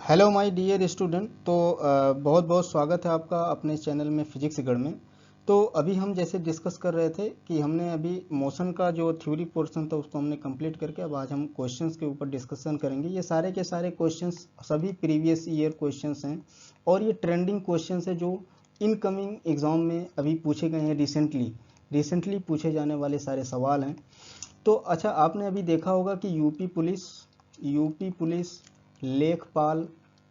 Hello my dear student. तो बहुत बहुत स्वागत है आपका अपने चैनल में फिजिक्स गढ़ में। तो अभी हम जैसे डिस्कस कर रहे थे कि हमने अभी मोशन का जो थ्योरी पोर्शन था उसको हमने कंप्लीट करके अब आज हम क्वेश्चंस के ऊपर डिस्कशन करेंगे। ये सारे के सारे क्वेश्चंस सभी प्रीवियस ईयर क्वेश्चंस हैं और ये ट्रेंडिंग क्वेश्चंस है जो इनकमिंग एग्जाम में अभी पूछे गए हैं। रिसेंटली पूछे जाने वाले सारे सवाल हैं। तो अच्छा, आपने अभी देखा होगा कि यूपी पुलिस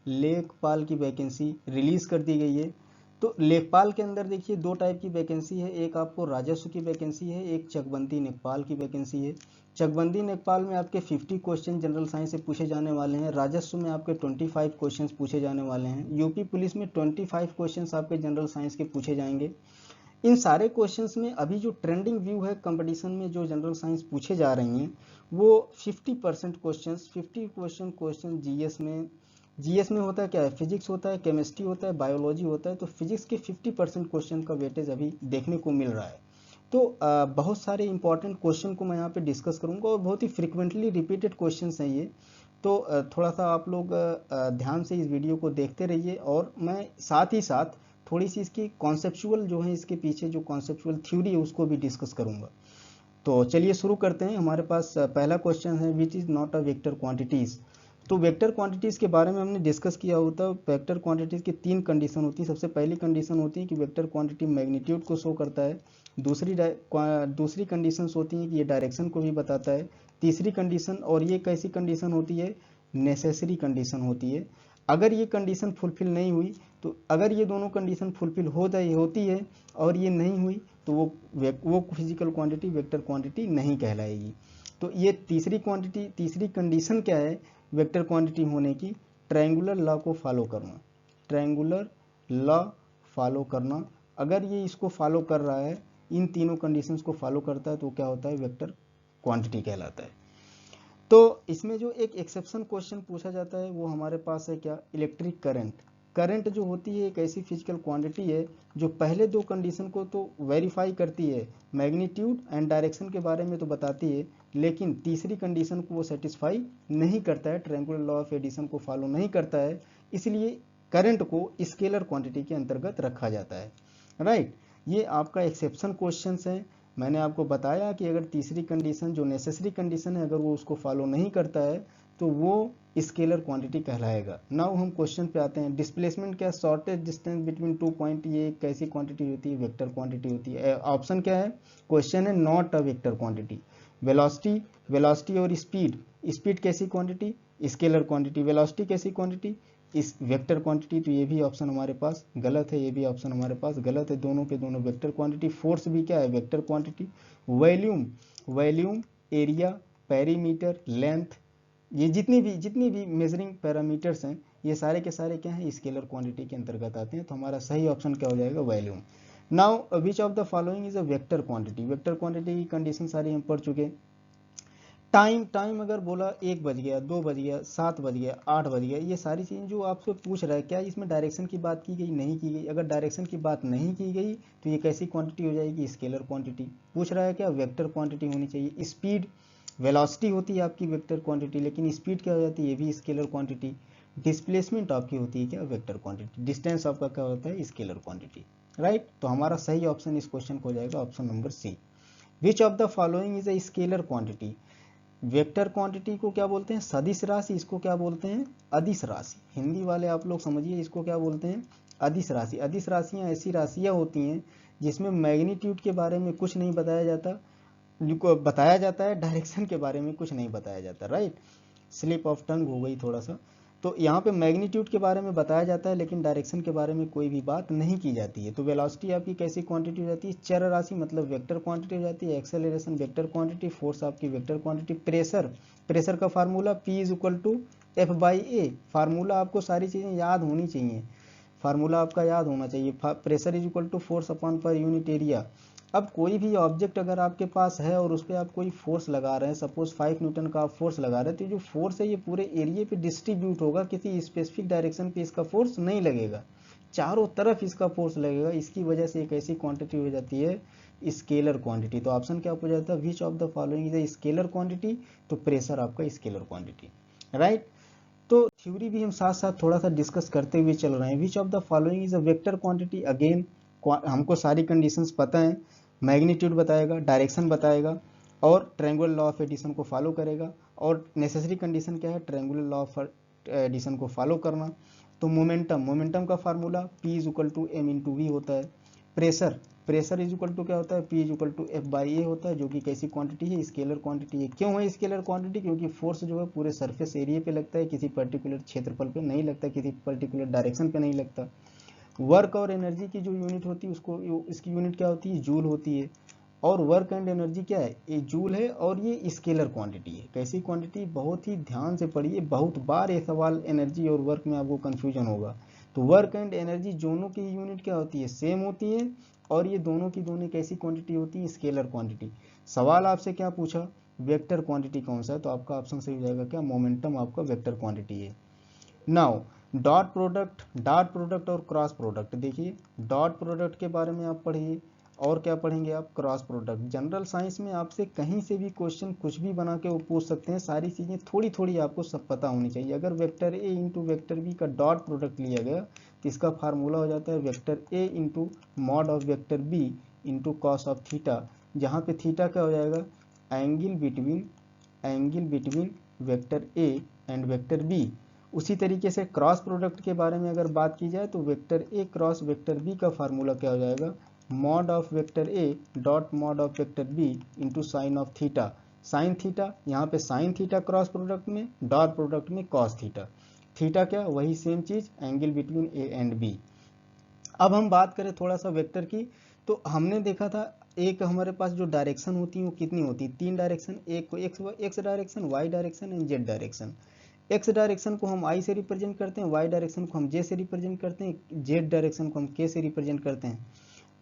लेखपाल की वैकेंसी रिलीज कर दी गई है। तो लेखपाल के अंदर देखिए दो टाइप की वैकेंसी है, एक आपको राजस्व की वैकेंसी है, एक चकबंदी लेखपाल की वैकेंसी है। चकबंदी लेखपाल में आपके 50 क्वेश्चन जनरल साइंस से पूछे जाने वाले हैं, राजस्व में आपके 25 क्वेश्चन पूछे जाने वाले हैं, यूपी पुलिस में 25 क्वेश्चन आपके जनरल साइंस के पूछे जाएंगे। इन सारे क्वेश्चंस में अभी जो ट्रेंडिंग व्यू है कंपटीशन में जो जनरल साइंस पूछे जा रही हैं वो 50% क्वेश्चंस 50 क्वेश्चन जीएस में होता है क्या है, फिजिक्स होता है, केमिस्ट्री होता है, बायोलॉजी होता है। तो फिजिक्स के 50% क्वेश्चन का वेटेज अभी देखने को मिल रहा है। तो बहुत सारे इंपॉर्टेंट क्वेश्चन को मैं यहाँ पे डिस्कस करूँगा और बहुत ही फ्रिक्वेंटली रिपीटेड क्वेश्चन हैं ये। तो थोड़ा सा आप लोग ध्यान से इस वीडियो को देखते रहिए और मैं साथ ही साथ थोड़ी सी इसकी कॉन्सेप्चुअल जो है, इसके पीछे जो कॉन्सेप्चुअल थ्योरी है उसको भी डिस्कस करूंगा। तो चलिए शुरू करते हैं। हमारे पास पहला क्वेश्चन है, which is not a vector quantities. तो वेक्टर क्वांटिटीज़ के बारे में हमने डिस्कस किया होता है। वेक्टर क्वांटिटीज़ की तीन कंडीशन होती है। सबसे पहली कंडीशन होती है कि वेक्टर क्वांटिटी मैग्नीट्यूड को शो करता है। दूसरी कंडीशंस होती हैं कि ये डायरेक्शन को भी बताता है। तीसरी कंडीशन, और ये कैसी कंडीशन होती है, नेसेसरी कंडीशन होती है। अगर ये कंडीशन फुलफिल नहीं हुई, तो अगर ये दोनों कंडीशन फुलफिल होती है और ये नहीं हुई तो वो फिजिकल क्वांटिटी वेक्टर क्वांटिटी नहीं कहलाएगी। तो ये तीसरी कंडीशन क्या है वेक्टर क्वांटिटी होने की, ट्रायंगुलर लॉ को फॉलो करना। ट्रायंगुलर लॉ फॉलो करना, अगर ये इसको फॉलो कर रहा है, इन तीनों कंडीशंस को फॉलो करता है तो क्या होता है, वेक्टर क्वांटिटी कहलाता है। तो इसमें जो एक एक्सेप्शन क्वेश्चन पूछा जाता है वो हमारे पास है क्या, इलेक्ट्रिक करंट। करंट जो होती है एक ऐसी फिजिकल क्वांटिटी है जो पहले दो कंडीशन को तो वेरीफाई करती है, मैग्नीट्यूड एंड डायरेक्शन के बारे में तो बताती है, लेकिन तीसरी कंडीशन को वो सेटिस्फाई नहीं करता है, ट्रायंगुलर लॉ ऑफ एडिशन को फॉलो नहीं करता है। इसलिए करंट को स्केलर क्वांटिटी के अंतर्गत रखा जाता है। राइट, ये आपका एक्सेप्शन क्वेश्चन है। मैंने आपको बताया कि अगर तीसरी कंडीशन जो नेसेसरी कंडीशन है अगर वो उसको फॉलो नहीं करता है तो वो स्केलर क्वांटिटी कहलाएगा। नाउ हम क्वेश्चन पे आते हैं। डिस्प्लेसमेंट क्या, शॉर्टेज डिस्टेंस बिटवीन 2 पॉइंट, ये कैसी क्वांटिटी होती है, वेक्टर क्वांटिटी होती है। ऑप्शन क्या है, क्वेश्चन है not a vector quantity. Velocity और स्पीड कैसी क्वांटिटी, स्केलर क्वांटिटी। वेलोसिटी कैसी क्वांटिटी, इस वेक्टर क्वांटिटी। तो ये भी ऑप्शन हमारे पास गलत है, ये भी ऑप्शन हमारे पास गलत है, दोनों के दोनों वेक्टर क्वांटिटी। फोर्स भी क्या है, vector quantity. Volume area, perimeter, length, ये जितनी भी मेजरिंग पैरामीटर्स हैं ये सारे के सारे क्या हैं, स्केलर क्वांटिटी के अंतर्गत आते हैं। तो हमारा सही ऑप्शन क्या हो जाएगा, volume. Now which of the following is a vector quantity. Vector quantity की कंडीशन सारी हम पढ़ चुके हैं। टाइम अगर बोला 1 बज गया, 2 बज गया, 7 बज गया, 8 बज गया, ये सारी चीज़ें जो आपसे पूछ रहा है क्या इसमें डायरेक्शन की बात की गई, नहीं की गई। अगर डायरेक्शन की बात नहीं की गई तो ये कैसी क्वांटिटी हो जाएगी, स्केलर क्वांटिटी। पूछ रहा है क्या, वेक्टर क्वांटिटी होनी चाहिए। स्पीड, वेलोसिटी होती है आपकी वेक्टर क्वांटिटी, लेकिन स्पीड क्या हो जाती है, ये भी स्केलर क्वांटिटी। डिस्प्लेसमेंट आपकी होती है क्या, वेक्टर क्वांटिटी। डिस्टेंस आपका क्या होता है, स्केलर क्वांटिटी। राइट, तो हमारा सही ऑप्शन इस क्वेश्चन को हो जाएगा option number C. Which of the following is a scalar quantity. Vector quantity को क्या बोलते हैं, सदिश राशि। इसको क्या बोलते हैं, अदिश राशि। हिंदी वाले आप लोग समझिए, इसको क्या बोलते हैं, अदिश राशि। अदिश राशियां ऐसी राशियां होती हैं जिसमें मैग्नीट्यूड के बारे में कुछ नहीं बताया जाता, बताया जाता है, डायरेक्शन के बारे में कुछ नहीं बताया जाता। राइट, स्लिप ऑफ टंग हो गई थोड़ा सा। तो यहाँ पे मैग्नीट्यूड के बारे में बताया जाता है लेकिन डायरेक्शन के बारे में कोई भी बात नहीं की जाती है। तो वेलोसिटी आपकी कैसी क्वांटिटी हो जाती है, चर राशि, मतलब वेक्टर क्वांटिटी हो जाती है। एक्सेलरेशन वेक्टर क्वांटिटी, फोर्स आपकी वेक्टर क्वांटिटी। प्रेशर का formula P is equal to F/A। Formula आपको सारी चीज़ें याद होनी चाहिए, फार्मूला आपका याद होना चाहिए। Pressure is equal to force upon per unit area. अब कोई भी ऑब्जेक्ट अगर आपके पास है और उस पर आप कोई फोर्स लगा रहे हैं, सपोज 5 न्यूटन का आप फोर्स लगा रहे हैं, तो जो फोर्स है ये पूरे एरिया पे डिस्ट्रीब्यूट होगा, किसी स्पेसिफिक डायरेक्शन पे इसका फोर्स नहीं लगेगा, चारों तरफ इसका फोर्स लगेगा। इसकी वजह से एक ऐसी क्वांटिटी हो जाती है स्केलर क्वांटिटी। तो ऑप्शन क्या हो जाता है, विच of the following is a scalar quantity. तो प्रेशर आपका स्केलर क्वांटिटी। राइट, तो थ्योरी भी हम साथ साथ थोड़ा सा डिस्कस करते हुए चल रहे हैं। विच of the following is a vector quantity, again हमको सारी कंडीशंस पता है, मैग्नीट्यूड बताएगा, डायरेक्शन बताएगा और ट्रायंगुलर लॉ ऑफ एडिशन को फॉलो करेगा। और नेसेसरी कंडीशन क्या है, ट्रायंगुलर लॉ ऑफ एडिशन को फॉलो करना। तो मोमेंटम का formula P is equal to M into V होता है। प्रेशर इज इक्वल टू क्या होता है, P is equal to F by A होता है, जो कि कैसी क्वांटिटी है, स्केलर क्वांटिटी है। क्यों है स्केलर क्वांटिटी, क्योंकि फोर्स जो है पूरे सरफेस एरिया पे लगता है, किसी पर्टिकुलर क्षेत्रफल पे नहीं लगता, किसी पर्टिकुलर डायरेक्शन पे नहीं लगता। वर्क और एनर्जी की जो यूनिट होती है उसको, इसकी यूनिट क्या होती है, जूल होती है। और वर्क एंड एनर्जी क्या है, ये जूल है और ये स्केलर क्वांटिटी है। कैसी क्वांटिटी, बहुत ही ध्यान से पढ़िए, बहुत बार ये सवाल एनर्जी और वर्क में आपको कंफ्यूजन होगा। तो वर्क एंड एनर्जी दोनों की यूनिट क्या होती है, सेम होती है, और ये दोनों की दोनों कैसी क्वांटिटी होती है, स्केलर क्वांटिटी। सवाल आपसे क्या पूछा, वेक्टर क्वांटिटी कौन सा है, तो आपका ऑप्शन सही हो जाएगा क्या, मोमेंटम आपका वेक्टर क्वांटिटी है। नाउ डॉट प्रोडक्ट और क्रॉस प्रोडक्ट। देखिए डॉट प्रोडक्ट के बारे में आप पढ़िए, और क्या पढ़ेंगे आप, क्रॉस प्रोडक्ट। जनरल साइंस में आपसे कहीं से भी क्वेश्चन कुछ भी बना के वो पूछ सकते हैं, सारी चीज़ें थोड़ी थोड़ी आपको सब पता होनी चाहिए। अगर vector A into vector B का डॉट प्रोडक्ट लिया गया तो इसका फार्मूला हो जाता है vector A into mod of vector B into cos of theta, जहाँ पे थीटा क्या हो जाएगा, angle between vector A and vector B. उसी तरीके से क्रॉस प्रोडक्ट के बारे में अगर बात की जाए तो vector A cross vector B का फार्मूला क्या हो जाएगा, mod of vector A dot mod of vector B into sine of theta. Sine theta, यहाँ पे साइन थीटा क्रॉस प्रोडक्ट में, डॉट प्रोडक्ट में कॉस थीटा। थीटा क्या, वही सेम चीज, angle between A and B. अब हम बात करें थोड़ा सा वेक्टर की, तो हमने देखा था एक हमारे पास जो डायरेक्शन होती है वो कितनी होती है, 3 डायरेक्शन, एक को X direction, Y direction and Z direction. X direction को हम आई से रिप्रेजेंट करते हैं, वाई डायरेक्शन को हम जे से रिप्रेजेंट करते हैं, जेड डायरेक्शन को हम के से रिप्रेजेंट करते हैं।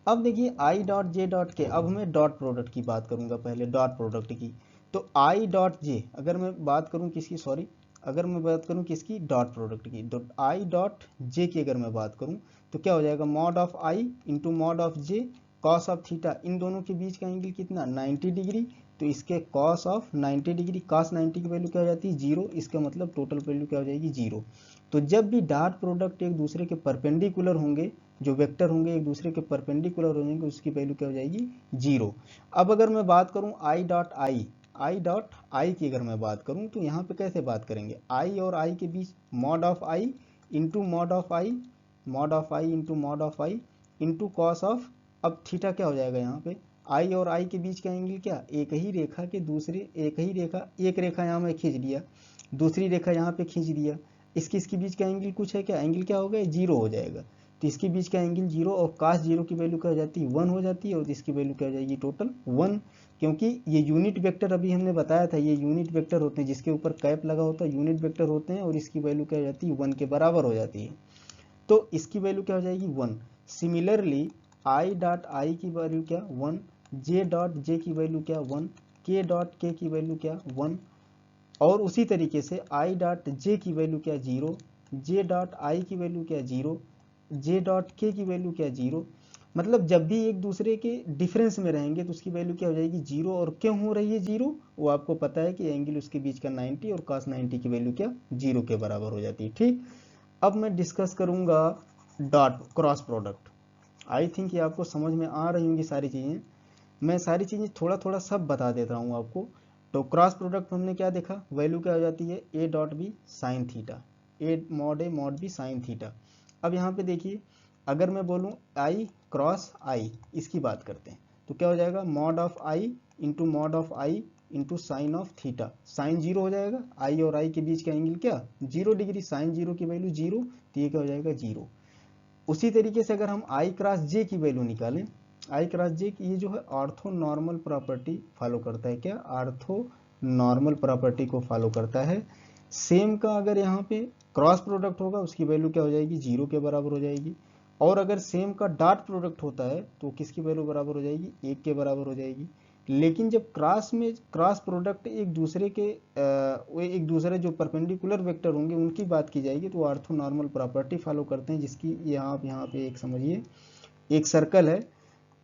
अब देखिए आई डॉट जे डॉट के, अब मैं डॉट प्रोडक्ट की बात करूंगा पहले, डॉट प्रोडक्ट की। तो आई डॉट जे, अगर मैं बात करूं किसकी, सॉरी, अगर मैं बात करूं किसकी, डॉट प्रोडक्ट की, तो आई डॉट जे की अगर मैं बात करूं तो क्या हो जाएगा, mod of I into mod of J cos of theta. इन दोनों के बीच का एंगल कितना, 90 डिग्री, तो इसके कॉस ऑफ 90 डिग्री, कॉस 90 की वैल्यू क्या हो जाती है, 0। इसका मतलब टोटल वैल्यू क्या हो जाएगी, 0। तो जब भी डॉट प्रोडक्ट एक दूसरे के परपेंडिकुलर होंगे, जो वेक्टर होंगे एक दूसरे के परपेंडिकुलर हो जाएंगे, उसकी वैल्यू क्या हो जाएगी, 0। अब अगर मैं बात करूं आई डॉट आई की अगर मैं बात करूं तो यहाँ पे कैसे बात करेंगे, आई और आई के बीच mod of I into mod of I, mod of I into mod of I into cos of, अब थीटा क्या हो जाएगा, यहाँ पे आई और आई के बीच का एंगल क्या, एक ही रेखा के दूसरे, एक ही रेखा, एक रेखा यहाँ मैं खींच लिया, दूसरी रेखा यहाँ पे खींच दिया, इसके बीच का एंगल कुछ है क्या, एंगल क्या हो गया, 0 हो जाएगा। तो इसके बीच का एंगल 0 और कास 0 की वैल्यू क्या हो जाती है, 1 हो जाती है, और इसकी वैल्यू क्या हो जाएगी, टोटल 1। क्योंकि ये यूनिट वेक्टर अभी हमने बताया था, ये यूनिट वेक्टर होते हैं, जिसके ऊपर कैप लगा होता है यूनिट वेक्टर होते हैं, और इसकी वैल्यू क्या हो जाती है, 1 के बराबर हो जाती है। तो इसकी वैल्यू क्या हो जाएगी, 1। सिमिलरली आई डॉट आई की वैल्यू क्या, 1, जे डॉट जे की वैल्यू क्या, 1, के डॉट के की वैल्यू क्या, 1, और उसी तरीके से आई डॉट जे की वैल्यू क्या, 0, जे डॉट आई की वैल्यू क्या, 0, जे डॉट के की वैल्यू क्या, 0। मतलब जब भी एक दूसरे के डिफरेंस में रहेंगे तो उसकी वैल्यू क्या हो जाएगी, 0। और क्यों हो रही है 0, वो आपको पता है कि एंगल उसके बीच का 90 और cos 90 की वैल्यू क्या, 0 के बराबर हो जाती है। ठीक, अब मैं डिस्कस करूंगा dot cross product. I think ये आपको समझ में आ रही होंगी सारी चीज़ें, मैं सारी चीज़ें थोड़ा थोड़ा सब बता देता हूँ आपको। तो क्रॉस प्रोडक्ट हमने क्या देखा, वैल्यू क्या हो जाती है, A dot B sine theta, A mod B sine theta. अब यहाँ पे देखिए, अगर मैं बोलूँ आई क्रॉस आई, इसकी बात करते हैं, तो क्या हो जाएगा, mod of I into mod of I into sine of theta. Sine 0 हो जाएगा, आई और आई के बीच का एंगल क्या, 0 डिग्री, साइन 0 की वैल्यू 0, तो ये क्या हो जाएगा, 0। उसी तरीके से अगर हम आई क्रॉस जे की वैल्यू निकालें, आई क्रॉस जे की, ये जो है ऑर्थो नॉर्मल प्रॉपर्टी फॉलो करता है, क्या, ऑर्थो नॉर्मल प्रॉपर्टी को फॉलो करता है। सेम का अगर यहाँ पे क्रॉस प्रोडक्ट होगा उसकी वैल्यू क्या हो जाएगी, 0 के बराबर हो जाएगी। और अगर सेम का डॉट प्रोडक्ट होता है तो किसकी वैल्यू बराबर हो जाएगी, 1 के बराबर हो जाएगी। लेकिन जब क्रॉस प्रोडक्ट एक दूसरे जो परपेंडिकुलर वेक्टर होंगे उनकी बात की जाएगी तो ऑर्थो नॉर्मल प्रॉपर्टी फॉलो करते हैं, जिसकी यहाँ पे एक समझिए, एक सर्कल है,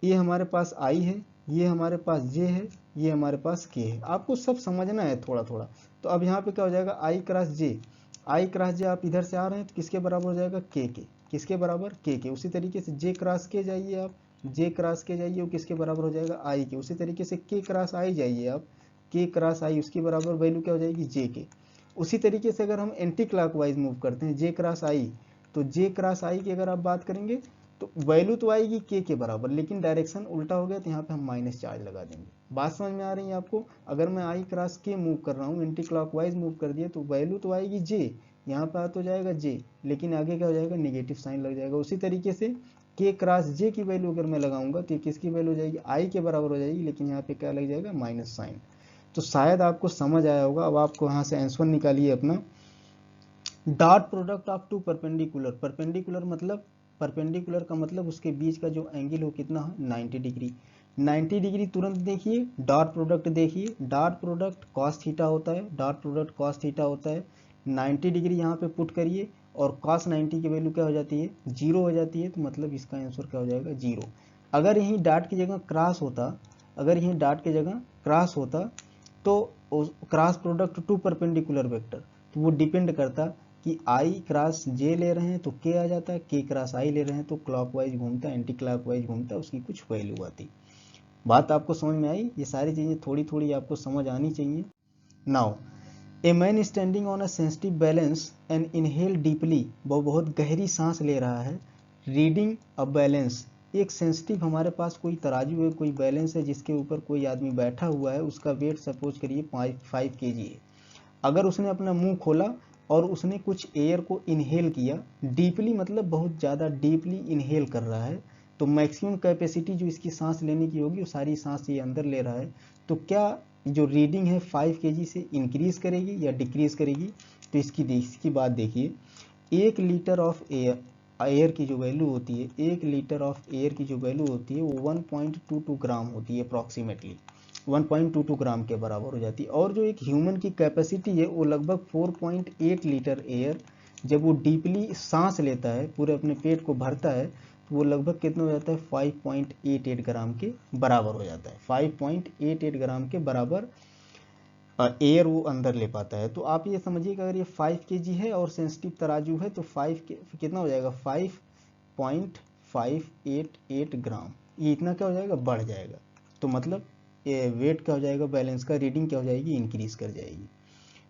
ये हमारे पास आई है, ये हमारे पास जे है, ये हमारे पास के है, आपको सब समझना है थोड़ा थोड़ा। तो अब यहाँ पे क्या हो जाएगा, आई क्रॉस जे, आई क्रॉस जे आप इधर से आ रहे हैं तो किसके बराबर हो जाएगा, के, किसके बराबर, के। उसी तरीके से जे क्रॉस के जाइए आप, जे क्रॉस के जाइए वो किसके बराबर हो जाएगा, आई के। उसी तरीके से के क्रॉस आई जाइए आप, के क्रॉस आई उसकी बराबर वैल्यू क्या हो जाएगी, जे के। उसी तरीके से अगर हम एंटी क्लॉकवाइज मूव करते हैं, जे क्रॉस आई, तो जे क्रॉस आई की अगर आप बात करेंगे तो वैल्यू तो आएगी के बराबर, लेकिन डायरेक्शन उल्टा हो गया तो यहाँ पे हम माइनस चार्ज लगा देंगे। बात समझ में आ रही है आपको। अगर मैं आई क्रॉस के मूव कर रहा हूँ, एंटी क्लॉकवाइज मूव कर दिया तो वैल्यू तो आएगी जे, यहाँ पे आ तो जाएगा जे, लेकिन आगे क्या हो जाएगा, निगेटिव साइन लग जाएगा। उसी तरीके से के क्रॉस जे की वैल्यू अगर मैं लगाऊंगा तो किसकी वैल्यू हो जाएगी, आई के बराबर हो जाएगी, लेकिन यहाँ पे क्या लग जाएगा, माइनस साइन। तो शायद आपको समझ आया होगा। अब आपको यहाँ से आंसर निकालिए अपना। Dot product of two perpendicular, perpendicular मतलब, परपेंडिकुलर का मतलब उसके बीच का जो एंगल हो कितना है, 90 डिग्री। 90 डिग्री तुरंत देखिए, डॉट प्रोडक्ट देखिए, डॉट प्रोडक्ट कॉस थीटा होता है, डॉट प्रोडक्ट कॉस थीटा होता है। 90 डिग्री यहाँ पे पुट करिए और कॉस 90 की वैल्यू क्या हो जाती है, 0 हो जाती है। तो मतलब इसका आंसर क्या हो जाएगा, 0। अगर यहीं डॉट की जगह क्रॉस होता, अगर यहीं डॉट की जगह क्रॉस होता तो cross product two perpendicular vector, तो वो डिपेंड करता कि आई क्रॉस जे ले रहे हैं तो के आ जाता है, के क्रॉस आई ले रहे हैं तो क्लॉकवाइज घूमता, एंटी क्लॉकवाइज घूमता, उसकी कुछ वैल्यू आती। बात आपको समझ में आई। ये सारी चीजें थोड़ी थोड़ी आपको समझ आनी चाहिए। Now a man standing on a sensitive balance and inhale deeply, वो बहुत गहरी सांस ले रहा है। रीडिंग अ बैलेंस, एक सेंसिटिव हमारे पास कोई तराजू है, कोई बैलेंस है जिसके ऊपर कोई आदमी बैठा हुआ है, उसका वेट सपोज करिए 5 kg है। अगर उसने अपना मुंह खोला और उसने कुछ एयर को इनहेल किया, डीपली मतलब बहुत ज़्यादा डीपली इनहेल कर रहा है, तो मैक्सिमम कैपेसिटी जो इसकी सांस लेने की होगी वो सारी सांस ये अंदर ले रहा है, तो क्या जो रीडिंग है 5 kg से इंक्रीज करेगी या डिक्रीज करेगी। तो इसकी बात देखिए, 1 लीटर ऑफ एयर की जो वैल्यू होती है, 1 लीटर ऑफ एयर की जो वैल्यू होती है वो 1.22 ग्राम होती है अप्रॉक्सीमेटली, 1.22 ग्राम के बराबर हो जाती है। और जो एक ह्यूमन की कैपेसिटी है वो लगभग 4.8 लीटर एयर, जब वो डीपली सांस लेता है, पूरे अपने पेट को भरता है, तो वो लगभग कितना हो जाता है, 5.88 ग्राम के बराबर हो जाता है। 5.88 ग्राम के बराबर एयर वो अंदर ले पाता है। तो आप ये समझिए कि अगर ये 5 kg है और सेंसिटिव तराजू है तो 5 के कितना हो जाएगा, 5.588 ग्राम, ये इतना क्या हो जाएगा, बढ़ जाएगा। तो मतलब ये वेट क्या हो जाएगा, बैलेंस का रीडिंग क्या हो जाएगी, इंक्रीज कर जाएगी।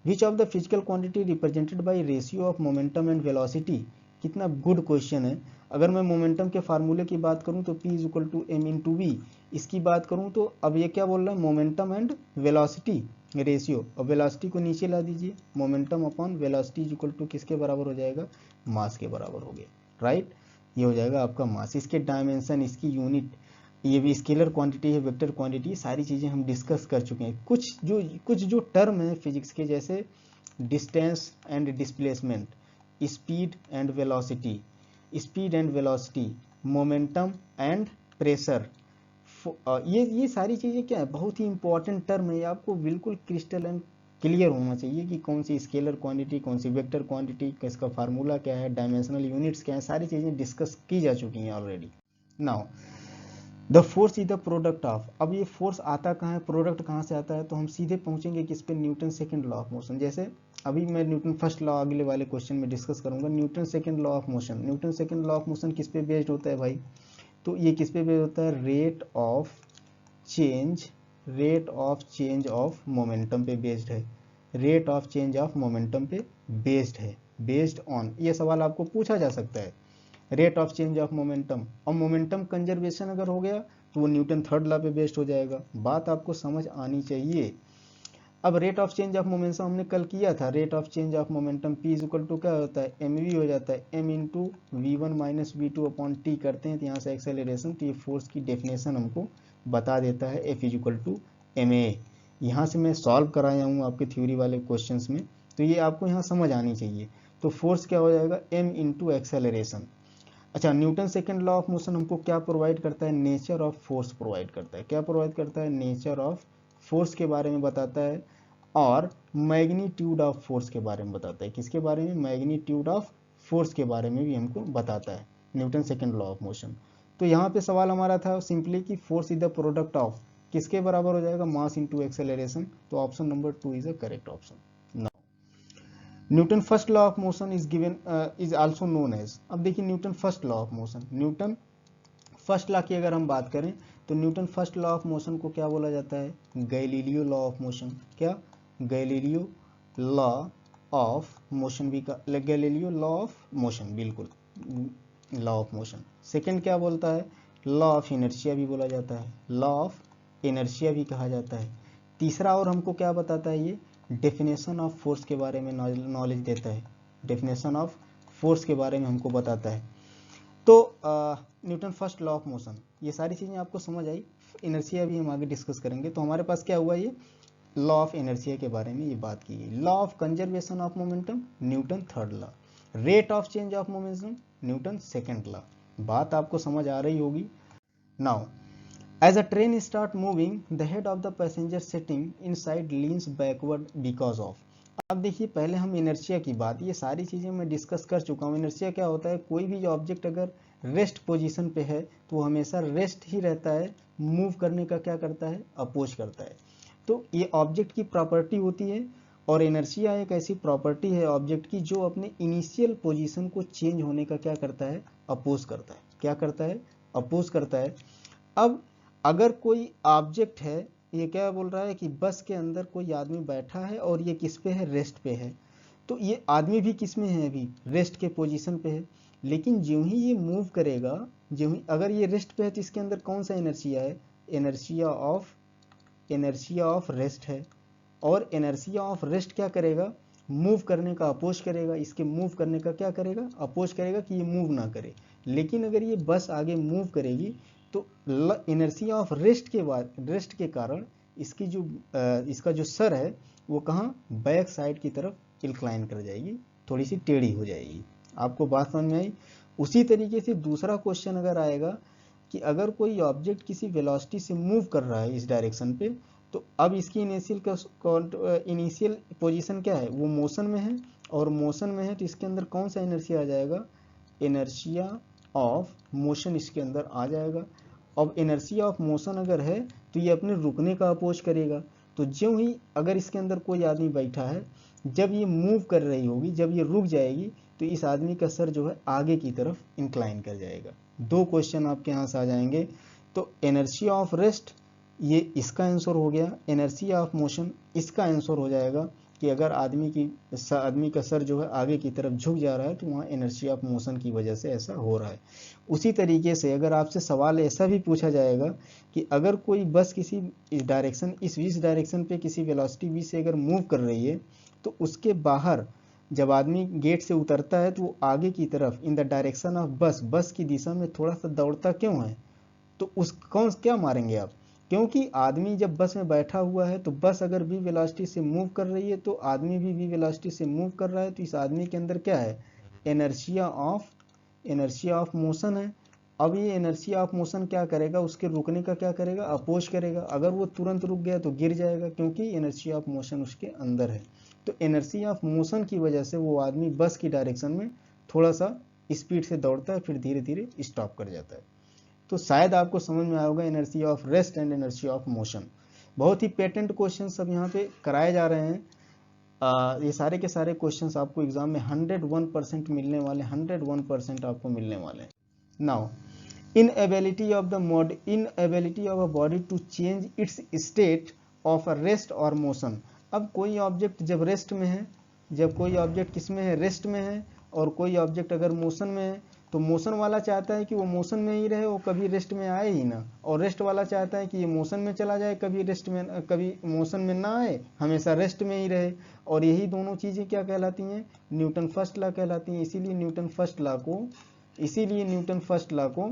विच of the physical quantity represented by ratio of momentum and velocity, कितना गुड क्वेश्चन है। अगर मैं मोमेंटम के फार्मूले की बात करूं तो P is equal to M into V, इसकी बात करूं तो अब ये क्या बोल रहा है, मोमेंटम एंड वेलोसिटी रेशियो, और वेलोसिटी को नीचे ला दीजिए, momentum upon velocity is equal to किसके बराबर हो जाएगा, मास के बराबर हो गया, राइट। ये हो जाएगा आपका मास। इसके डायमेंशन, इसकी यूनिट, ये भी स्केलर क्वांटिटी है, वेक्टर क्वांटिटी, सारी चीज़ें हम डिस्कस कर चुके हैं। कुछ जो टर्म है फिजिक्स के, जैसे distance and displacement, speed and velocity, speed and velocity, momentum and pressure, ये सारी चीज़ें क्या है, बहुत ही इंपॉर्टेंट टर्म है। ये आपको बिल्कुल क्रिस्टल एंड क्लियर होना चाहिए कि कौन सी स्केलर क्वांटिटी, कौन सी वेक्टर क्वांटिटी, इसका फार्मूला क्या है, डायमेंशनल यूनिट्स क्या है, सारी चीज़ें डिस्कस की जा चुकी हैं already. Now the force is the product of, अब ये फोर्स आता कहाँ है, प्रोडक्ट कहाँ से आता है, तो हम सीधे पहुंचेंगे किस पे, Newton second law of motion. जैसे अभी मैं न्यूटन फर्स्ट लॉ अगले वाले क्वेश्चन में डिस्कस करूंगा, Newton second law of motion. Newton second law of motion किस पे बेस्ड होता है भाई, तो ये किस पे बेस्ड होता है, rate of change of momentum पे बेस्ड है, rate of change of momentum पे बेस्ड है, बेस्ड ऑन, ये सवाल आपको पूछा जा सकता है, rate of change of momentum. और मोमेंटम कंजर्वेशन अगर हो गया तो वो न्यूटन थर्ड लॉ पे बेस्ड हो जाएगा। बात आपको समझ आनी चाहिए। अब rate of change of momentum हमने कल किया था, rate of change of momentum P is equal to क्या होता है, mv हो जाता है, m into V one minus V two upon T करते हैं तो यहाँ से एक्सेलरेशन, तो ये फोर्स की डेफिनेशन हमको बता देता है, F is equal to ma। यहाँ से मैं सॉल्व कराया हूँ आपके थ्योरी वाले क्वेश्चंस में, तो ये आपको यहाँ समझ आनी चाहिए। तो फोर्स क्या हो जाएगा, m इंटू एक्सेलरेशन। अच्छा, Newton second law of motion हमको क्या प्रोवाइड करता है, नेचर ऑफ फोर्स प्रोवाइड करता है। क्या प्रोवाइड करता है, नेचर ऑफ फोर्स के बारे में बताता है, और मैग्नीट्यूड ऑफ फोर्स के बारे में बताता है। किसके बारे में, मैग्नीट्यूड ऑफ फोर्स के बारे में भी हमको बताता है Newton second law of motion. तो यहाँ पे सवाल हमारा था सिंपली कि force is the product of, किसके बराबर हो जाएगा, मास इंटू एक्सेलरेशन। तो option number 2 is a correct option. Newton first law of motion is given is also known as, अब देखिए Newton first law of motion, Newton first law की अगर हम बात करें तो Newton first law of motion को क्या बोला जाता है, गैलीलियो लॉ ऑफ मोशन, क्या, गैलीलियो लॉ ऑफ मोशन भी का, गैलीलियो लॉ ऑफ मोशन, बिल्कुल लॉ ऑफ मोशन। सेकंड क्या बोलता है, लॉ ऑफ इनर्शिया भी बोला जाता है, लॉ ऑफ इनर्शिया भी कहा जाता है। तीसरा और हमको क्या बताता है, ये डेफिनेशन ऑफ फोर्स के बारे में नॉलेज देता है, डेफिनेशन ऑफ फोर्स के बारे में हमको बताता है। तो Newton first law of motion, ये सारी चीज़ें आपको समझ आई, इनर्शिया भी हम आगे डिस्कस करेंगे। तो हमारे पास क्या हुआ, ये लॉ ऑफ इनर्शिया के बारे में ये बात की गई। Law of conservation of momentum, Newton third law. Rate of change of momentum, Newton second law. बात आपको समझ आ रही होगी। Now as a train start moving the head of the passenger sitting inside leans backward because of, अब देखिए पहले हम inertia की बात, ये सारी चीज़ें मैं डिस्कस कर चुका हूँ। इनर्शिया क्या होता है, कोई भी ऑब्जेक्ट अगर रेस्ट पोजीशन पे है तो वो हमेशा रेस्ट ही रहता है, मूव करने का क्या करता है, अपोज करता है। तो ये ऑब्जेक्ट की प्रॉपर्टी होती है और इनर्शिया एक ऐसी प्रॉपर्टी है ऑब्जेक्ट की जो अपने इनिशियल पोजीशन को चेंज होने का क्या करता है, अपोज करता है, क्या करता है, अपोज करता है। अब अगर कोई ऑब्जेक्ट है, ये क्या बोल रहा है कि बस के अंदर कोई आदमी बैठा है और ये किस पे है, रेस्ट पे है, तो ये आदमी भी किस में है, अभी रेस्ट के पोजीशन पे है। लेकिन ज्यों ही ये मूव करेगा, ज्यों ही अगर ये रेस्ट पे है तो इसके अंदर कौन सा इनर्शिया है, इनर्शिया ऑफ रेस्ट है। और इनर्शिया ऑफ रेस्ट क्या करेगा, मूव करने का अपोज करेगा, इसके मूव करने का क्या करेगा, अपोज करेगा कि ये मूव ना करे। लेकिन अगर ये बस आगे मूव करेगी तो इनर्शिया ऑफ रेस्ट के बाद, रेस्ट के कारण इसकी जो इसका जो सर है वो कहाँ, बैक साइड की तरफ इंक्लाइन कर जाएगी, थोड़ी सी टेढ़ी हो जाएगी। आपको बात समझ में आई। उसी तरीके से दूसरा क्वेश्चन अगर आएगा कि अगर कोई ऑब्जेक्ट किसी वेलोसिटी से मूव कर रहा है इस डायरेक्शन पे, तो अब इसकी इनिशियल पोजीशन क्या है, वो मोशन में है, और मोशन में है तो इसके अंदर कौन सा इनर्शिया आ जाएगा, इनर्शिया ऑफ मोशन इसके अंदर आ जाएगा। अब इनर्शिया ऑफ मोशन अगर है तो ये अपने रुकने का अपोज करेगा। तो ज्यों ही अगर इसके अंदर कोई आदमी बैठा है, जब ये मूव कर रही होगी, जब ये रुक जाएगी तो इस आदमी का सर जो है आगे की तरफ इंक्लाइन कर जाएगा। दो क्वेश्चन आपके यहाँ से आ जाएंगे। तो इनर्शिया ऑफ रेस्ट ये इसका आंसर हो गया, इनर्शिया ऑफ मोशन इसका आंसर हो जाएगा कि अगर आदमी का सर जो है आगे की तरफ झुक जा रहा है तो वहाँ इनर्शिया ऑफ मोशन की वजह से ऐसा हो रहा है। उसी तरीके से अगर आपसे सवाल ऐसा भी पूछा जाएगा कि अगर कोई बस किसी इस डायरेक्शन पे किसी वेलोसिटी v से अगर मूव कर रही है तो उसके बाहर जब आदमी गेट से उतरता है तो वो आगे की तरफ इन द डायरेक्शन ऑफ बस की दिशा में थोड़ा सा दौड़ता क्यों है, तो उस कौन क्या मारेंगे आप, क्योंकि आदमी जब बस में बैठा हुआ है तो बस अगर v वेलोसिटी से मूव कर रही है तो आदमी भी v वेलोसिटी से मूव कर रहा है, तो इस आदमी के अंदर क्या है, इनर्शिया ऑफ मोशन है। अब ये इनर्शिया ऑफ मोशन क्या करेगा, उसके रुकने का क्या करेगा, अपोज करेगा। अगर वो तुरंत रुक गया तो गिर जाएगा क्योंकि इनर्शिया ऑफ मोशन उसके अंदर है। तो इनर्शिया ऑफ मोशन की वजह से वो आदमी बस की डायरेक्शन में थोड़ा सा स्पीड से दौड़ता है, फिर धीरे धीरे स्टॉप कर जाता है। तो शायद आपको समझ में आया होगा inertia of rest and inertia of motion. बहुत ही पेटेंट क्वेश्चन सब यहाँ पे कराए जा रहे हैं। ये सारे के सारे क्वेश्चंस आपको एग्जाम में 101% मिलने वाले, 101% आपको मिलने वाले हैं। Now inability of a body to change its state of a rest और मोशन। अब कोई ऑब्जेक्ट जब रेस्ट में है, जब कोई ऑब्जेक्ट किस में है, रेस्ट में है, और कोई ऑब्जेक्ट अगर मोशन में है तो मोशन वाला चाहता है कि वो मोशन में ही रहे, वो कभी रेस्ट में आए ही ना, और रेस्ट वाला चाहता है कि ये मोशन में चला जाए, कभी मोशन में ना आए, हमेशा रेस्ट में ही रहे। और यही दोनों चीज़ें क्या कहलाती हैं, न्यूटन फर्स्ट लॉ कहलाती हैं। इसीलिए न्यूटन फर्स्ट लॉ को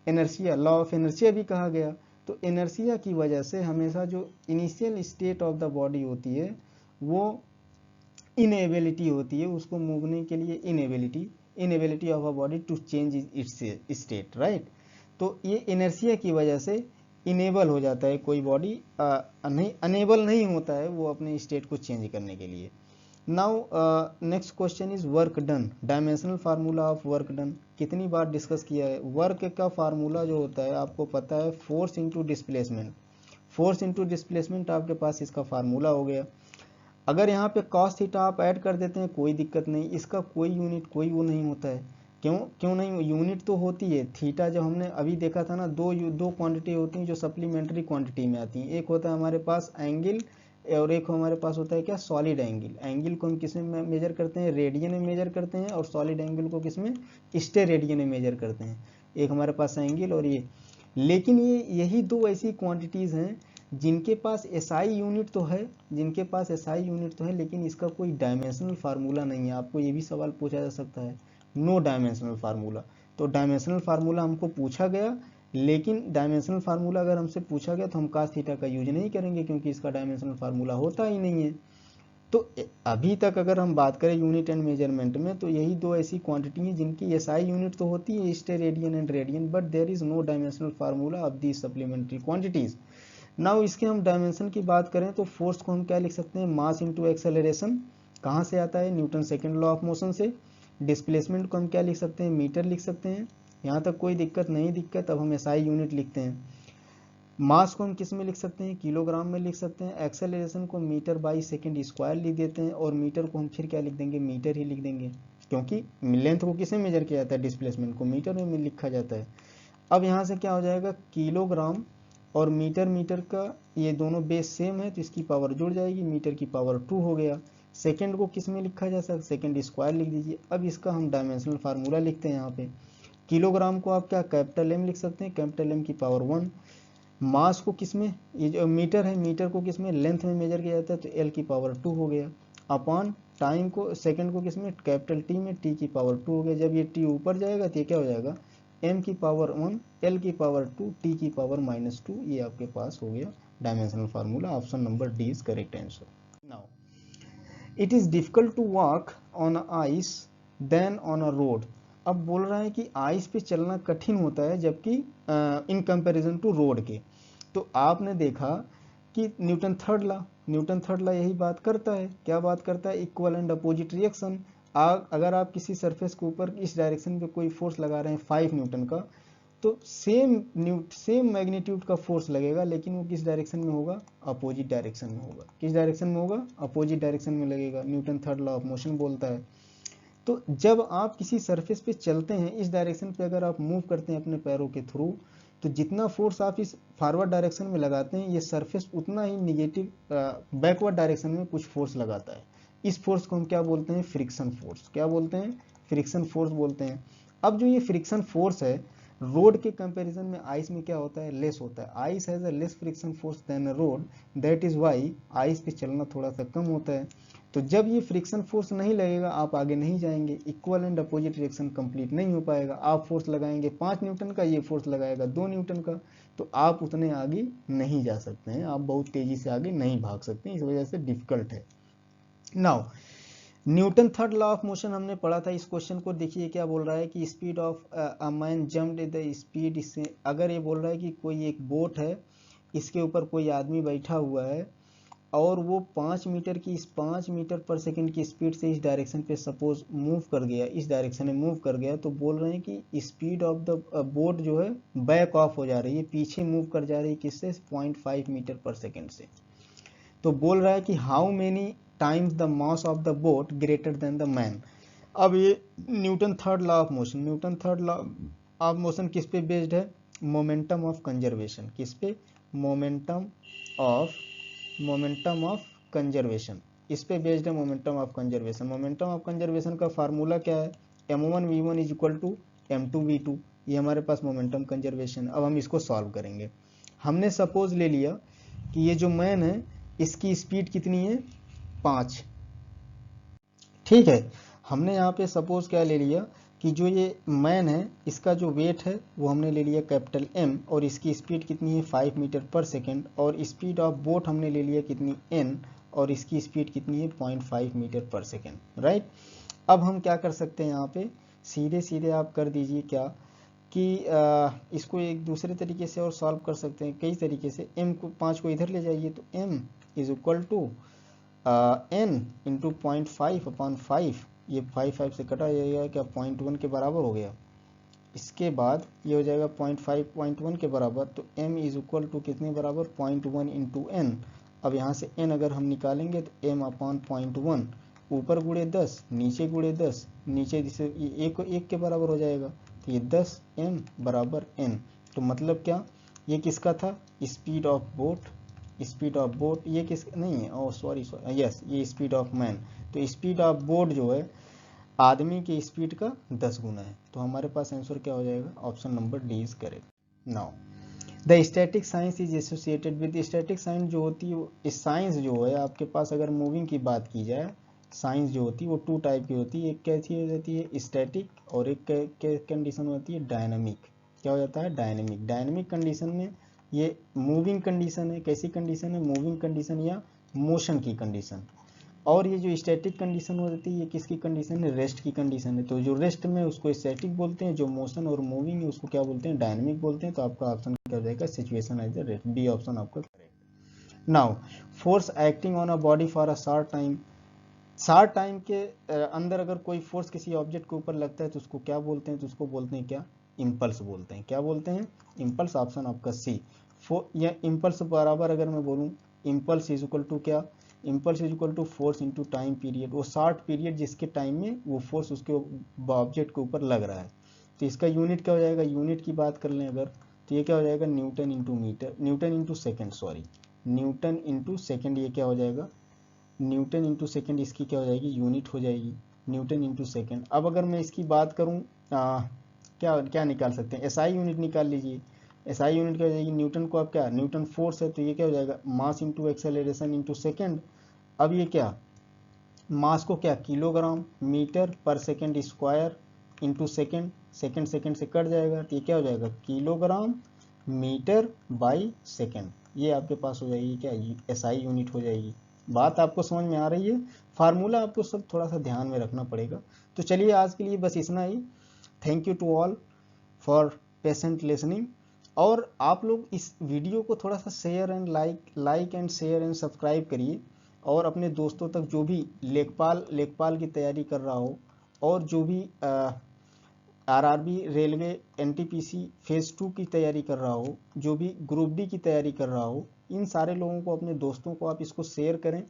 इनर्शिया, लॉ ऑफ इनर्शिया भी कहा गया। तो इनर्शिया की वजह से हमेशा जो initial state of the body होती है वो इनएबिलिटी होती है, उसको मूवने के लिए inability of a body to change its state, right. तो ये इनर्शिया की वजह से इनेबल हो जाता है, कोई बॉडी नहीं अनेबल नहीं होता है वो अपने स्टेट को चेंज करने के लिए। Now next question is work done, dimensional formula of work done कितनी बार डिस्कस किया है। वर्क का फार्मूला जो होता है आपको पता है, फोर्स इंटू डिस्प्लेसमेंट आपके पास इसका फार्मूला हो गया। अगर यहाँ पे cos थीटा आप ऐड कर देते हैं कोई दिक्कत नहीं, इसका कोई यूनिट कोई वो नहीं होता है। क्यों नहीं, यूनिट तो होती है। थीटा जब हमने अभी देखा था ना, दो क्वांटिटी होती हैं जो सप्लीमेंट्री क्वांटिटी में आती हैं। एक होता है हमारे पास एंगल और एक हमारे पास होता है क्या, सॉलिड एंगल। एंगल को हम किस में मेजर करते हैं, रेडियन में मेजर करते हैं, और सॉलिड एंगल को किस में, स्टेरेडियन में मेजर करते हैं। एक हमारे पास एंगल और ये, लेकिन ये यही दो ऐसी क्वांटिटीज हैं जिनके पास एसआई यूनिट तो है, जिनके पास एसआई यूनिट तो है, लेकिन इसका कोई डायमेंशनल फार्मूला नहीं है। आपको ये भी सवाल पूछा जा सकता है, नो डायमेंशनल फार्मूला। तो डायमेंशनल फार्मूला हमको पूछा गया, लेकिन डायमेंशनल फार्मूला अगर हमसे पूछा गया तो हम cos थीटा का यूज नहीं करेंगे, क्योंकि इसका डायमेंशनल फार्मूला होता ही नहीं है। तो अभी तक अगर हम बात करें यूनिट एंड मेजरमेंट में, तो यही दो ऐसी क्वांटिटी हैं जिनकी एसआई यूनिट तो होती है, steradian and radian, but there is no dimensional formula of the supplementary quantities. Now इसके हम डायमेंशन की बात करें तो फोर्स को हम क्या लिख सकते हैं, मास इंटू एक्सेलरेशन। कहाँ से आता है, Newton second law of motion से। डिस्प्लेसमेंट को हम क्या लिख सकते हैं, मीटर लिख सकते हैं। यहाँ तक कोई दिक्कत नहीं दिक्कत। अब हम एसआई यूनिट लिखते हैं। मास को हम किस में लिख सकते हैं, किलोग्राम में लिख सकते हैं। एक्सेलरेशन को मीटर बाई सेकेंड स्क्वायर लिख देते हैं, और मीटर को हम फिर क्या लिख देंगे, मीटर ही लिख देंगे, क्योंकि लेंथ को किस में मेजर किया जाता है, डिस्प्लेसमेंट को मीटर में लिखा जाता है। अब यहाँ से क्या हो जाएगा, किलोग्राम और मीटर का ये दोनों बेस सेम है, तो इसकी पावर जुड़ जाएगी, मीटर की पावर 2 हो गया। सेकेंड को किस में लिखा जा सकता है, सेकेंड स्क्वायर लिख दीजिए। अब इसका हम डायमेंशनल फार्मूला लिखते हैं यहाँ पे। किलोग्राम को आप क्या कैपिटल एम लिख सकते हैं, कैपिटल एम की पावर 1। मास को किस में, ये जो मीटर है, मीटर को किस में, लेंथ में मेजर किया जाता है, तो एल की पावर 2 हो गया। अपॉन टाइम को, सेकंड को किस में, कैपिटल टी में, टी की पावर 2 हो गया। जब ये टी ऊपर जाएगा तो ये क्या हो जाएगा, m की पावर 1, l की पावर 2, t की पावर -2। ये आपके पास हो गया dimensional formula. Option number D is correct answer. Now it is difficult to walk on ice than on a road. अब बोल रहा है कि आइस पे चलना कठिन होता है, जबकि इन कंपैरिजन टू रोड के। तो आपने देखा कि न्यूटन थर्ड लॉ यही बात करता है। क्या बात करता है, इक्वल एंड अपोजिट रिएक्शन। अगर आप किसी सरफेस के ऊपर इस डायरेक्शन पे कोई फोर्स लगा रहे हैं 5 न्यूटन का, तो सेम मैग्नीट्यूड का फोर्स लगेगा, लेकिन वो किस डायरेक्शन में होगा, अपोजिट डायरेक्शन में होगा। किस डायरेक्शन में होगा, अपोजिट डायरेक्शन में लगेगा। Newton third law of motion बोलता है। तो जब आप किसी सरफेस पे चलते हैं, इस डायरेक्शन पे अगर आप मूव करते हैं अपने पैरों के थ्रू, तो जितना फोर्स आप इस फॉरवर्ड डायरेक्शन में लगाते हैं, ये सरफेस उतना ही निगेटिव बैकवर्ड डायरेक्शन में कुछ फोर्स लगाता है। इस फोर्स को हम क्या बोलते हैं, फ्रिक्शन फोर्स। क्या बोलते हैं, फ्रिक्शन फोर्स बोलते हैं। अब जो ये फ्रिक्शन फोर्स है, रोड के कंपैरिजन में आइस में क्या होता है, लेस होता है। Ice has a less friction force than a road, that is why ice पे चलना थोड़ा सा कम होता है। तो जब ये फ्रिक्शन फोर्स नहीं लगेगा, आप आगे नहीं जाएंगे, equal and opposite reaction complete नहीं हो पाएगा। आप फोर्स लगाएंगे 5 न्यूटन का, ये फोर्स लगाएगा 2 न्यूटन का, तो आप उतने आगे नहीं जा सकते हैं, आप बहुत तेजी से आगे नहीं भाग सकते हैं, इस वजह से डिफिकल्ट है। Now Newton third law of motion हमने पढ़ा था। इस क्वेश्चन को देखिए क्या बोल रहा है कि speed of a man jumped the speed. इससे अगर ये बोल रहा है कि कोई एक बोट है, इसके ऊपर कोई आदमी बैठा हुआ है, और वो 5 मीटर पर सेकंड की स्पीड से इस डायरेक्शन पे सपोज मूव कर गया, इस डायरेक्शन में मूव कर गया, तो बोल रहे हैं कि स्पीड ऑफ द बोट जो है बैक ऑफ हो जा रही है, पीछे मूव कर जा रही है, किससे, 0.5 मीटर पर सेकंड से। तो बोल रहा है कि how many times the mass of the boat greater than the man. अब ये Newton third law of motion, Newton third law of motion किस पे बेस्ड है, मोमेंटम ऑफ कंजर्वेशन। किस पे, मोमेंटम ऑफ कंजर्वेशन, इस पे बेस्ड है momentum of conservation. Momentum of conservation का फार्मूला क्या है, m1v1 is equal to m2v2। ये हमारे पास मोमेंटम कंजर्वेशन। अब हम इसको सॉल्व करेंगे। हमने सपोज ले लिया कि ये जो मैन है, इसकी स्पीड कितनी है, 5। ठीक है, हमने यहाँ पे सपोज क्या ले लिया कि जो ये मैन है, इसका जो वेट है वो हमने ले लिया कैपिटल M, और इसकी स्पीड कितनी है, 5 मीटर पर सेकेंड, और स्पीड ऑफ बोट हमने ले लिया कितनी, n, और इसकी स्पीड कितनी है, 0.5 मीटर पर सेकेंड। राइट। अब हम क्या कर सकते हैं, यहाँ पे सीधे सीधे आप कर दीजिए क्या कि इसको एक दूसरे तरीके से और सॉल्व कर सकते हैं, कई तरीके से। m को 5 को इधर ले जाइए, तो m is equal to n into 0.5 upon 5, ये 5 से कटा जाएगा, क्या 0.1 के बराबर हो गया। इसके बाद ये हो जाएगा 0.5 0.1 के बराबर, तो m इज इक्वल टू कितने बराबर, 0.1 इंटू n, अब यहाँ से n अगर हम निकालेंगे तो m अपॉन 0.1 ऊपर गुणे 10 नीचे गुणे 10 नीचे जिसे एक के बराबर हो जाएगा, तो ये 10m बराबर n। तो मतलब क्या, ये किसका था, स्पीड ऑफ बोट, ये किस नहीं है, ओ सॉरी यस, ये स्पीड ऑफ मैन। तो स्पीड ऑफ बोट जो है आदमी की स्पीड का 10 गुना है। तो हमारे पास आंसर क्या हो जाएगा, option number D is correct. Now the static science is associated with, static science जो होती है, साइंस जो है आपके पास, अगर मूविंग की बात की जाए, साइंस जो होती है वो 2 टाइप की होती है। एक कैसी हो जाती है, स्टैटिक, और एक कंडीशन होती है डायनामिक। क्या हो जाता है, डायनामिक। डायनामिक कंडीशन में ये मूविंग कंडीशन है, कैसी कंडीशन है, मूविंग कंडीशन या मोशन की कंडीशन। और ये जो स्टैटिक कंडीशन हो जाती है, ये किसकी कंडीशन है, रेस्ट की कंडीशन है। तो जो रेस्ट में उसको स्टैटिक बोलते हैं, जो मोशन और मूविंग है उसको क्या बोलते हैं, डायनामिक बोलते हैं। तो आपका ऑप्शन क्या हो जाएगा, situation as rest, B option आपका correct. Now force acting on a body for a short time के अंदर अगर कोई फोर्स किसी ऑब्जेक्ट के ऊपर लगता है तो उसको क्या बोलते हैं, तो उसको बोलते हैं क्या, इम्पल्स बोलते हैं। क्या बोलते हैं, इम्पल्स, ऑप्शन आपका सी। या इम्पल्स बराबर अगर मैं बोलूँ, इम्पल्स इज इक्वल टू क्या, impulse is equal to force into time period, वो शॉर्ट पीरियड जिसके टाइम में वो फोर्स उसके ऑब्जेक्ट के ऊपर लग रहा है। तो इसका यूनिट क्या हो जाएगा, यूनिट की बात कर लें अगर, तो ये क्या हो जाएगा, newton into metre, newton into second, sorry newton into second, ये क्या हो जाएगा, न्यूटन इंटू सेकेंड, इसकी क्या हो जाएगी, यूनिट हो जाएगी, न्यूटन इंटू सेकेंड। अब अगर मैं इसकी बात करूँ, क्या क्या निकाल सकते हैं, एसआई यूनिट निकाल लीजिए। एसआई यूनिट क्या हो जाएगी, न्यूटन को आप क्या, न्यूटन फोर्स है, तो ये क्या हो जाएगा, mass into acceleration into second. अब ये क्या, मास को क्या, किलोग्राम मीटर पर second square into second, second से कट जाएगा, तो ये क्या हो जाएगा, किलोग्राम मीटर बाई सेकेंड। ये आपके पास हो जाएगी क्या, एसआई यूनिट हो जाएगी। बात आपको समझ में आ रही है, फार्मूला आपको सब थोड़ा सा ध्यान में रखना पड़ेगा। तो चलिए आज के लिए बस इतना ही। Thank you to all for patient listening. और आप लोग इस वीडियो को थोड़ा सा share and like and share and subscribe करिए, और अपने दोस्तों तक जो भी लेखपाल की तैयारी कर रहा हो, और जो भी आरआरबी, रेलवे, एनटीपीसी फेज 2 की तैयारी कर रहा हो, जो भी ग्रुप डी की तैयारी कर रहा हो, इन सारे लोगों को, अपने दोस्तों को आप इसको शेयर करें।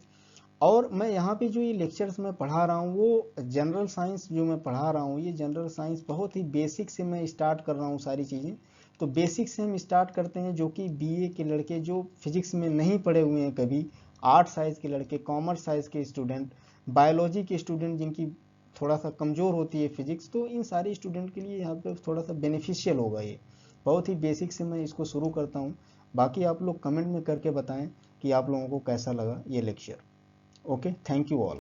और मैं यहाँ पे जो ये लेक्चर्स मैं पढ़ा रहा हूँ, वो जनरल साइंस जो मैं पढ़ा रहा हूँ, ये जनरल साइंस बहुत ही बेसिक से मैं स्टार्ट कर रहा हूँ सारी चीज़ें। तो बेसिक से हम स्टार्ट करते हैं, जो कि बीए के लड़के जो फिजिक्स में नहीं पढ़े हुए हैं कभी, आर्ट साइंस के लड़के, कॉमर्स साइंस के स्टूडेंट, बायोलॉजी के स्टूडेंट जिनकी थोड़ा सा कमज़ोर होती है फिजिक्स, तो इन सारे स्टूडेंट के लिए यहाँ पे थोड़ा सा बेनिफिशियल होगा। ये बहुत ही बेसिक से मैं इसको शुरू करता हूँ। बाकी आप लोग कमेंट में करके बताएं कि आप लोगों को कैसा लगा ये lecture. Okay, thank you all.